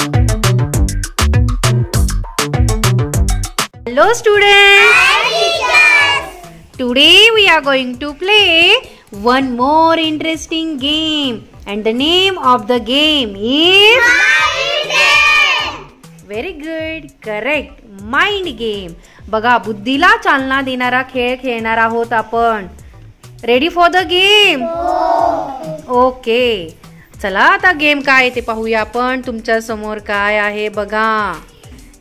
Hello students. Hi teachers. Today we are going to play one more interesting game and the name of the game is Mind Game. Very good. Correct. Mind Game. बघा बुद्धीला चालना देणारा खेळ खेळणार आहोत आपण. Ready for the game? Okay. चला आता गेम काय ते पाहूया आपण. तुमच्या समोर काय आहे बघा.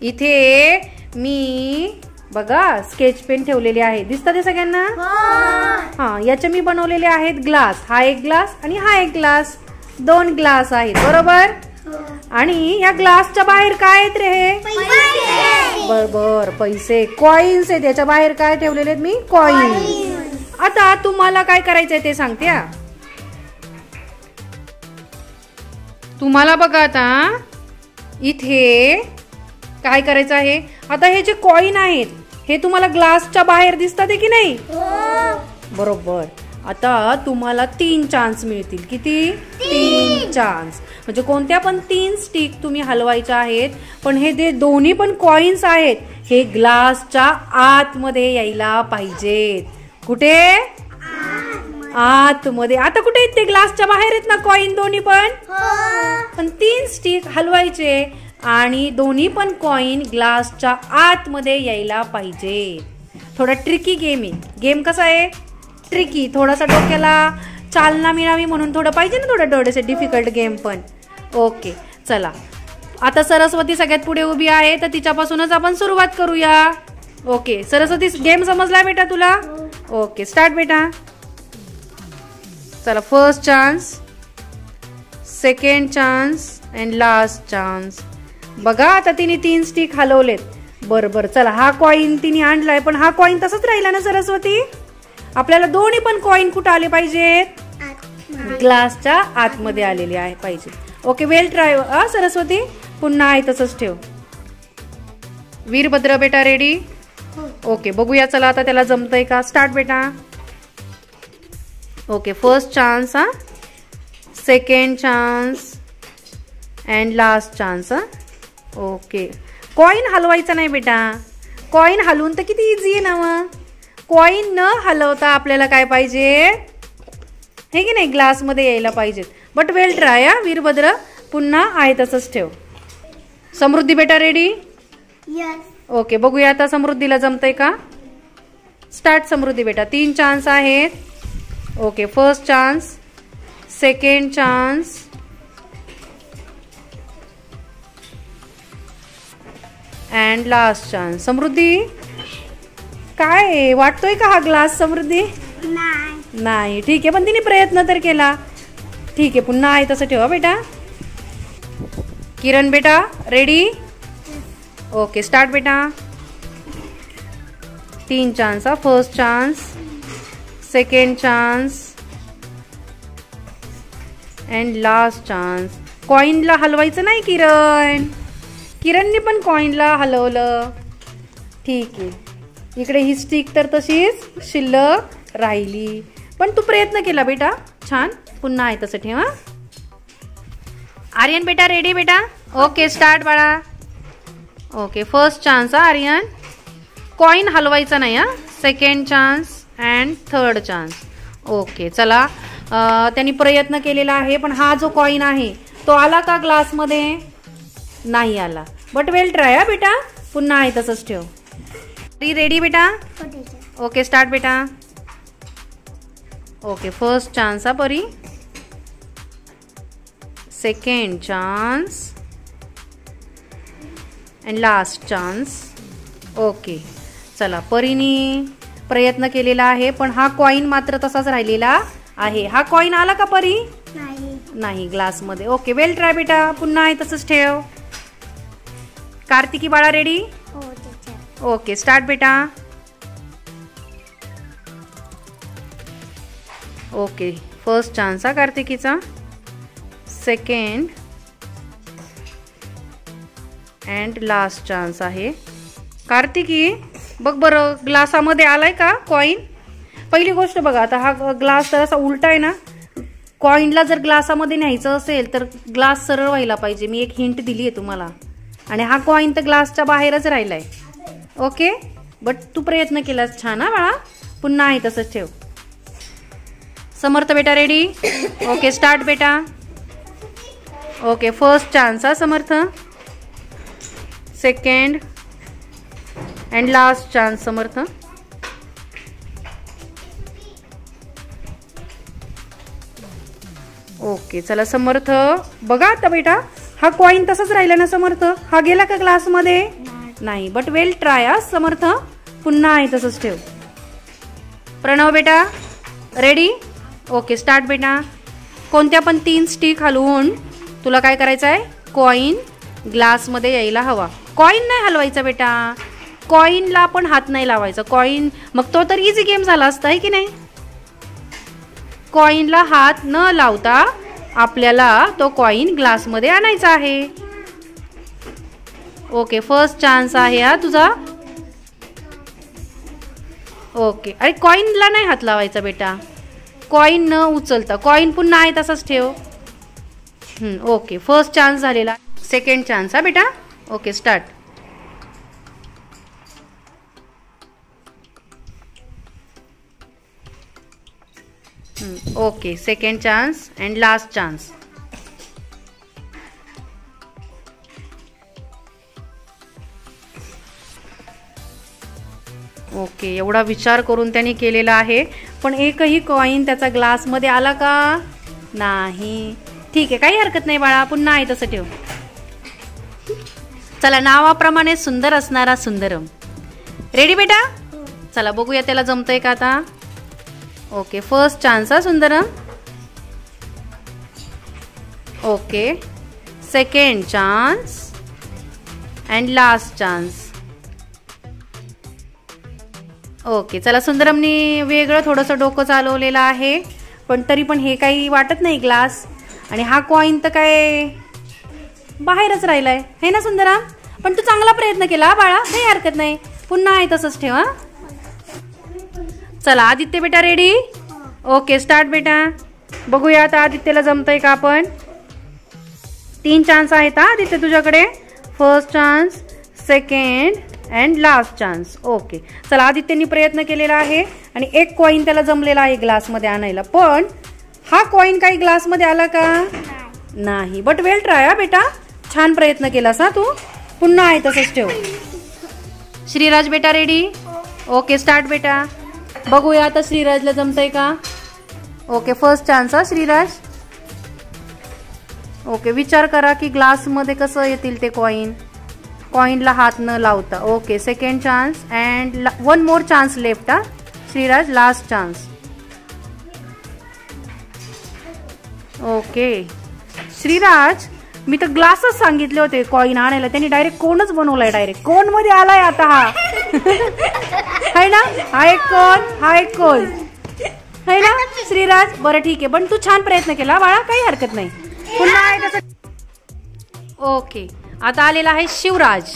इथे मी बघा स्केच पेन ठेवलेले आहे. दिसतात ते सगळ्यांना? हा, याचे मी बनवलेले आहेत ग्लास. हा एक ग्लास आणि हा एक ग्लास. दोन ग्लास आहेत बरोबर. आणि या ग्लासच्या बाहेर काय आहेत रे? बरोबर, पैसे, कॉइन्स आहेत. याच्या बाहेर काय ठेवलेले आहेत मी? कॉइन्स. आता तुम्हाला काय करायचंय ते सांगते. तुम्हाला बघा आता इथे काय करायचं आहे. आता हे जे कॉइन आहेत हे तुम्हाला ग्लासच्या बाहेर दिसतात की नाही? बरोबर. आता तुम्हाला 3 चान्स मिळतील. किती? 3 चान्स. म्हणजे कोणत्या पण 3 स्टिक तुम्ही हलवायच्या आहेत. पण हे जे दोन्ही पण कॉइन्स आहेत हे ग्लासच्या आतमध्ये यायला पाहिजेत. कुठे? आतमध्ये. आता कुठे आहेत ते? ग्लासच्या बाहेर आहेत ना कॉइन दोन्ही पण. पण 3 स्टिक हलवायचे आणि दोन्ही पण कॉइन ग्लासच्या आतमध्ये यायला पाहिजे. थोडा ट्रिकी गेम आहे. गेम कसा आहे? ट्रिकी. थोडासा डोक्याला चालना मिळावी म्हणून थोडं पाहिजे ना, थोडं थोडेसे डिफिकल्ट गेम पण. ओके चला. आता सरस्वती सगळ्यात पुढे उभी आहे तर तिच्यापासूनच आपण सुरुवात करूया. ओके सरस्वती, गेम समजलाय बेटा तुला? ओके स्टार्ट बेटा. चला, first chance, second chance and last chance. बघा आता तिने 3 स्टिक हलवलेत. बरोबर. चला, हा कॉइन तिने आणलाय पण हा कॉइन तसंच राहिला ना सरस्वती? आपल्याला दोन्ही पण कॉइन कुठे आले पाहिजेत? ग्लासच्या आतमध्ये आलेले आहे पाहिजे. ओके वेल ट्राय सरस्वती. पुन्हा आहे तसंच ठेव. वीरभद्र बेटा रेडी? ओके बघूया. चला आता त्याला जमतंय का. स्टार्ट बेटा. Okay first chance, second chance and last chance. Okay. Coin हलवायचा नाही बेटा. कॉइन हलवून तर किती इझी आहे ना. मग कॉइन न हलवता आपल्याला काय पाहिजे हे की नाही? ग्लास मध्ये यायला पाहिजेत. But well try Virbhadra. पुन्हा आहे तसंच ठेव. समृद्धी बेटा रेडी? ओके बघूया आता समृद्धीला जमतंय का. स्टार्ट समृद्धी बेटा. 3 चान्स आहेत. Okay first chance, second chance and last chance. Samruddhi काय वाटतोय का हा ग्लास समृद्धी? नाही. ठीक आहे पण तिने प्रयत्न तर केला. ठीक आहे पुन्हा आहे तसं ठेवा बेटा. किरण बेटा रेडी? ओके स्टार्ट बेटा. 3 chance, first chance, second chance and last chance. कॉइनला हलवायचं नाही किरण. किरणने पण कॉइनला हलवलं. ठीक आहे. इकडे ही स्टिक तर तशीच शिल्लक राहिली पण तू प्रयत्न केला बेटा. छान. पुन्हा आहे तसं ठेवा. आर्यन बेटा रेडी बेटा? ओके स्टार्ट बाळा. Okay first chance Aryan. Coin हलवायचा नाही. Second chance and third chance. Okay चला. त्यांनी प्रयत्न केलेला आहे पण हा जो कॉइन आहे तो आला का ग्लासमध्ये? नाही आला. बट वेल ट्राय बेटा. पुन्हा आहे तसंच ठेव. रेडी बेटा? ओके स्टार्ट बेटा. ओके फर्स्ट चान्स परी, second chance and last chance. Okay चला. परीने प्रयत्न केलेला आहे पण हा कॉइन मात्र तसाच राहिलेला आहे. हा कॉइन आला का परी? नाही ग्लास मध्ये. ओके वेल ट्राय बेटा. पुन्हा आहे तसंच ठेव. कार्तिकी बाळा रेडी? ओके स्टार्ट बेटा. ओके फर्स्ट चान्स कार्तिकीचा, सेकंड अँड लास्ट चान्स आहे. कार्तिकी बघ बरं ग्लासामध्ये आलाय का कॉइन? पहिली गोष्ट बघा, आता हा ग्लास जरासा उलटा आहे ना, कॉईनला जर ग्लासामध्ये न्यायचं असेल तर ग्लास सरळ व्हायला पाहिजे. मी एक हिंट दिली आहे तुम्हाला. आणि हा कॉईन तर ग्लासच्या बाहेरच राहिलाय. ओके, बट तू प्रयत्न केलास छान हा बाळा. पुन्हा आहे तसंच ठेव. समर्थ बेटा रेडी? ओके, स्टार्ट बेटा. ओके, फर्स्ट चान्स हा Samarth. Second and last chance Samarth. Okay, चला समर्थ बघा आता बेटा. हा कॉईन तसंच राहिला ना समर्थ? हा गेला का ग्लासमध्ये? नाही, बट वेल ट्राय हा समर्थ. पुन्हा आहे तसंच ठेव. प्रणव बेटा रेडी? ओके, स्टार्ट बेटा. कोणत्या पण 3 स्टिक हलवून तुला काय करायचं आहे? कॉईन ग्लासमध्ये यायला हवा. कॉईन नाही हलवायचा बेटा. कॉईनला पण हात नाही लावायचा. कॉईन मग तो तर इझी गेम झाला असता आहे की नाही? कॉईनला हात न लावता आपल्याला तो कॉईन ग्लासमध्ये आणायचा आहे. ओके, फर्स्ट चान्स आहे हा तुझा. ओके, अरे कॉईनला नाही हात लावायचा बेटा. कॉईन न उचलता कॉईन पुन्हा आहे तसाच ठेव. ओके, फर्स्ट चान्स झालेला. सेकंड चान्स हा बेटा. Okay, start. Okay, second chance and last chance. Okay, एवढा विचार करून त्याने केलेला आहे, पण एकही कॉईन त्याचा ग्लासमध्ये आला का? नाही. ठीक आहे, काही हरकत नाही बाळा. पुन्हा आहे तसं ठेव. चला, नावाप्रमाणे सुंदर असणारा सुंदरम. रेडी बेटा? चला बघूया त्याला जमतंय का आता. ओके, फर्स्ट चान्स हा Sundaram. Okay, second chance and last chance. Okay, चला सुंदरमनी वेगळं थोडंसं डोकं चालवलेलं आहे, पण तरी पण हे काही वाटत नाही ग्लास. आणि हा कॉईन तर काय बाहेरच राहिलाय है ना सुंदरम? पण तू चांगला प्रयत्न केला बाळा, काही हरकत नाही. पुन्हा आहे तसंच ठेव. चला आदित्य बेटा रेडी? ओके, स्टार्ट बेटा. बघूया आता आदित्यला जमतंय का आपण. 3 चान्स आहेत हा आदित्य तुझ्याकडे. First chance, second and last chance. Okay, चला आदित्यनी प्रयत्न केलेला आहे आणि एक कॉईन त्याला जमलेला आहे ग्लासमध्ये आणायला. पण हा कॉईन काही ग्लासमध्ये आला का? नाही, बट वेल ट्राय हा बेटा. छान प्रयत्न केलास हा तू. पुन्हा आहे तसंच ठेव. श्रीराज बेटा रेडी? ओके, स्टार्ट बेटा. बघूया आता श्रीराजला जमतंय का. ओके, फर्स्ट चान्स हा श्रीराज. ओके, विचार करा की ग्लासमध्ये कसं येतील ते कॉईन. कॉईनला हात न लावता. Okay, second chance and 1 more chance left हा Shriraj. Last chance. Okay Shriraj, मी तर ग्लासच सांगितले होते कॉईन आणायला, त्यांनी डायरेक्ट कोणच बनवलाय. डायरेक्ट कोण मध्ये आलाय आता हा. है ना? हा एक कोण, हा एक कोण है ना श्रीराज? बरं ठीक आहे, पण तू छान प्रयत्न केला बाळा, काही हरकत नाही. पुन्हा आहे तसं. ओके, आता आलेला आहे शिवराज.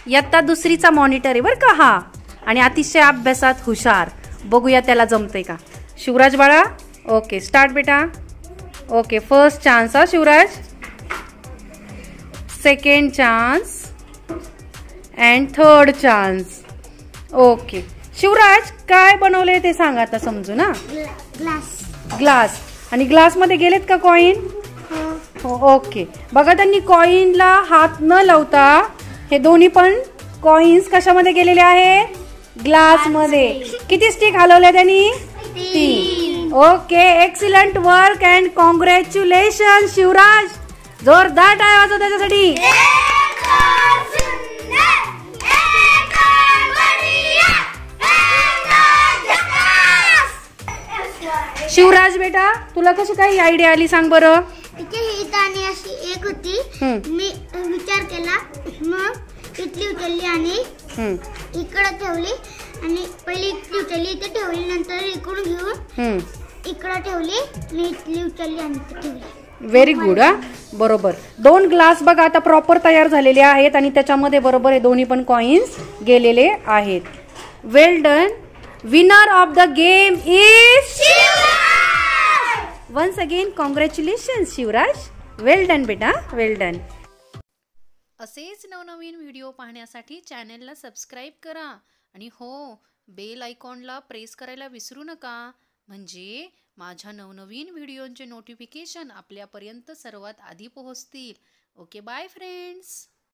इयत्ता 2रीचा मॉनिटर आहे बरं का हा, आणि अतिशय अभ्यासात हुशार. बघूया त्याला जमतंय का. शिवराज बाळा. ओके, स्टार्ट बेटा. ओके, फर्स्ट चान्स हा Shivraj. Second chance and third chance. Okay Shivraj, काय बनवले ते सांग आता समजू ना. ग्लास. आणि ग्लासमध्ये गेलेत का कॉईन? हो. ओके, बघा त्यांनी कॉईनला हात न लावता हे दोन्ही पण कॉईन्स कशामध्ये गेलेले आहेत? ग्लासमध्ये. किती स्टिक हलवल्या त्यांनी? 3. Okay, excellent work and congratulation Shivraj. जोरदार टाळ्या वाजवा त्याच्यासाठी. शिवराज बेटा, तुला कशी काही आयडिया आली सांग बरं. अशी एक होती, मी विचार केला, मग इथली उचलली आणि इकडे ठेवली, आणि पहिली इथली उचलली इथे ठेवली, नंतर इकडून घेऊन इकडे ठेवली आणि इथली उचलली आणि इथे ठेवली. व्हेरी गुड हा, बरोबर. 2 ग्लास बघा आता प्रॉपर तयार झालेले आहेत आणि त्याच्यामध्ये बरोबर हे दोन्ही पण कॉइन्स गेलेले आहेत. Well done. Winner of the game is once again congratulations Shivraj. Well done बेटा, वेल डन. असेच नवनवीन व्हिडिओ पाहण्यासाठी चॅनलला सबस्क्राईब करा आणि हो, बेल आयकॉनला प्रेस करायला विसरू नका, म्हणजे माझ्या नवनवीन व्हिडिओंचे नोटिफिकेशन आपल्यापर्यंत सर्वात आधी पोहोचतील. Okay, bye friends.